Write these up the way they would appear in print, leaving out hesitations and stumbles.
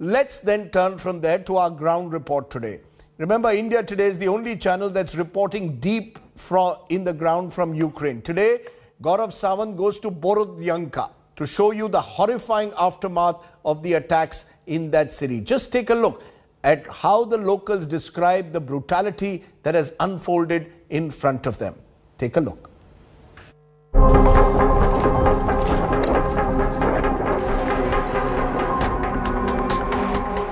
Let's then turn from there to our ground report today. Remember, India Today is the only channel that's reporting deep in the ground from Ukraine. Today, Gaurav Sawant goes to Borodyanka to show you the horrifying aftermath of the attacks in that city. Just take a look at how the locals describe the brutality that has unfolded in front of them. Take a look.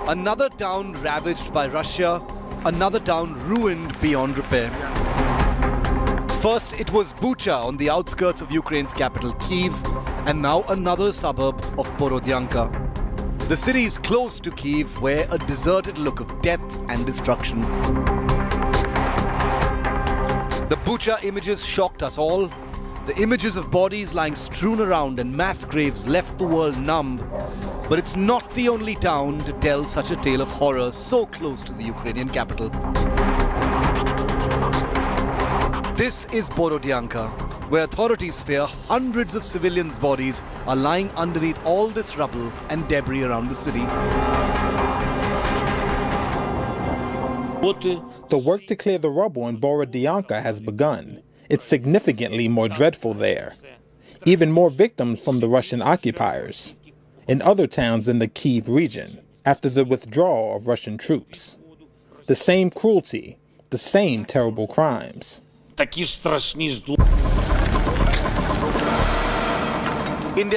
Another town ravaged by Russia, another town ruined beyond repair. First, it was Bucha on the outskirts of Ukraine's capital, Kyiv, and now another suburb of Borodyanka. The city is close to Kyiv, where a deserted look of death and destruction. The Bucha images shocked us all. The images of bodies lying strewn around and mass graves left the world numb. But it's not the only town to tell such a tale of horror so close to the Ukrainian capital. This is Borodyanka, where authorities fear hundreds of civilians' bodies are lying underneath all this rubble and debris around the city. The work to clear the rubble in Borodyanka has begun. It's significantly more dreadful there. Even more victims from the Russian occupiers. In other towns in the Kyiv region, after the withdrawal of Russian troops. The same cruelty, the same terrible crimes. India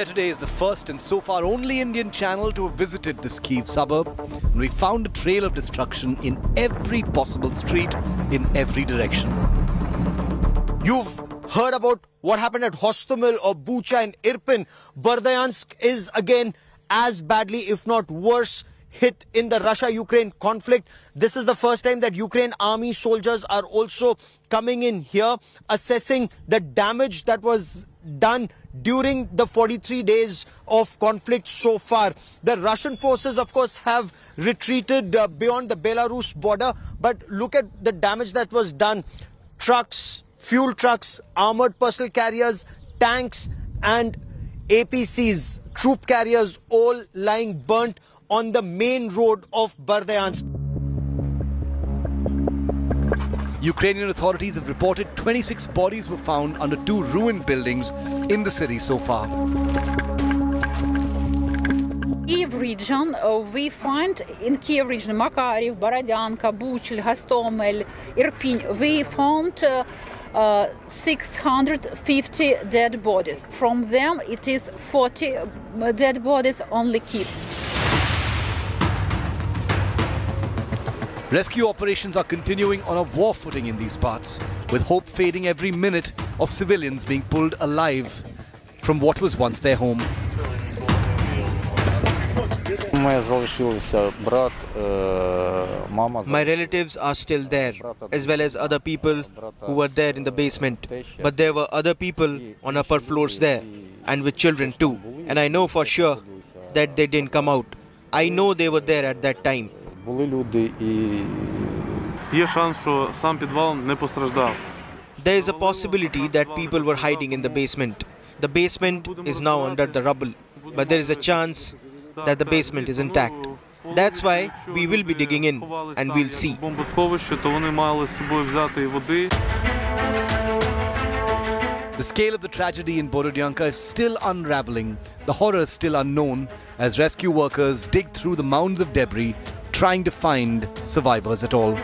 Today is the first and so far only Indian channel to have visited this Kyiv suburb. And we found a trail of destruction in every possible street, in every direction. You've heard about what happened at Hostomel or Bucha and Irpin. Berdyansk is again as badly, if not worse, hit in the Russia-Ukraine conflict. This is the first time that Ukraine army soldiers are also coming in here, assessing the damage that was done during the 43 days of conflict so far. The Russian forces, of course, have retreated beyond the Belarus border. But look at the damage that was done. Trucks, fuel trucks, armored personnel carriers, tanks and APCs, troop carriers, all lying burnt on the main road of Berdyansk. Ukrainian authorities have reported 26 bodies were found under 2 ruined buildings in the city so far. Kyiv region, we find in Kyiv region, Makariv, Borodyanka, Bucha, Hostomel, Irpin, we found 650 dead bodies. From them, it is 40 dead bodies only Kyiv. Rescue operations are continuing on a war footing in these parts, with hope fading every minute of civilians being pulled alive from what was once their home. My relatives are still there, as well as other people who were there in the basement. But there were other people on upper floors there, and with children too. And I know for sure that they didn't come out. I know they were there at that time. There is a possibility that people were hiding in the basement. The basement is now under the rubble, but there is a chance that the basement is intact. That's why we will be digging in and we'll see. The scale of the tragedy in Borodyanka is still unraveling. The horror is still unknown as rescue workers dig through the mounds of debris, trying to find survivors at all.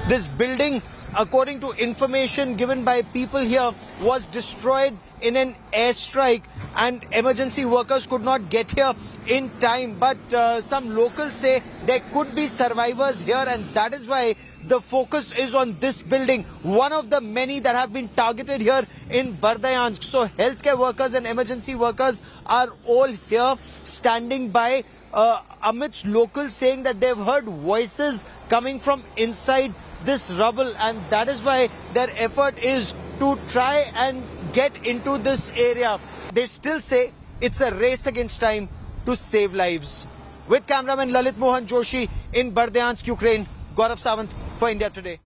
This building, according to information given by people here, was destroyed in an airstrike and emergency workers could not get here in time. But some locals say there could be survivors here, and that is why the focus is on this building, one of the many that have been targeted here in Berdyansk. So healthcare workers and emergency workers are all here standing by amidst locals saying that they've heard voices coming from inside this rubble, and that is why their effort is to try and get into this area. They still say it's a race against time to save lives. With cameraman Lalit Mohan Joshi in Berdyansk, Ukraine, Gaurav Sawant for India Today.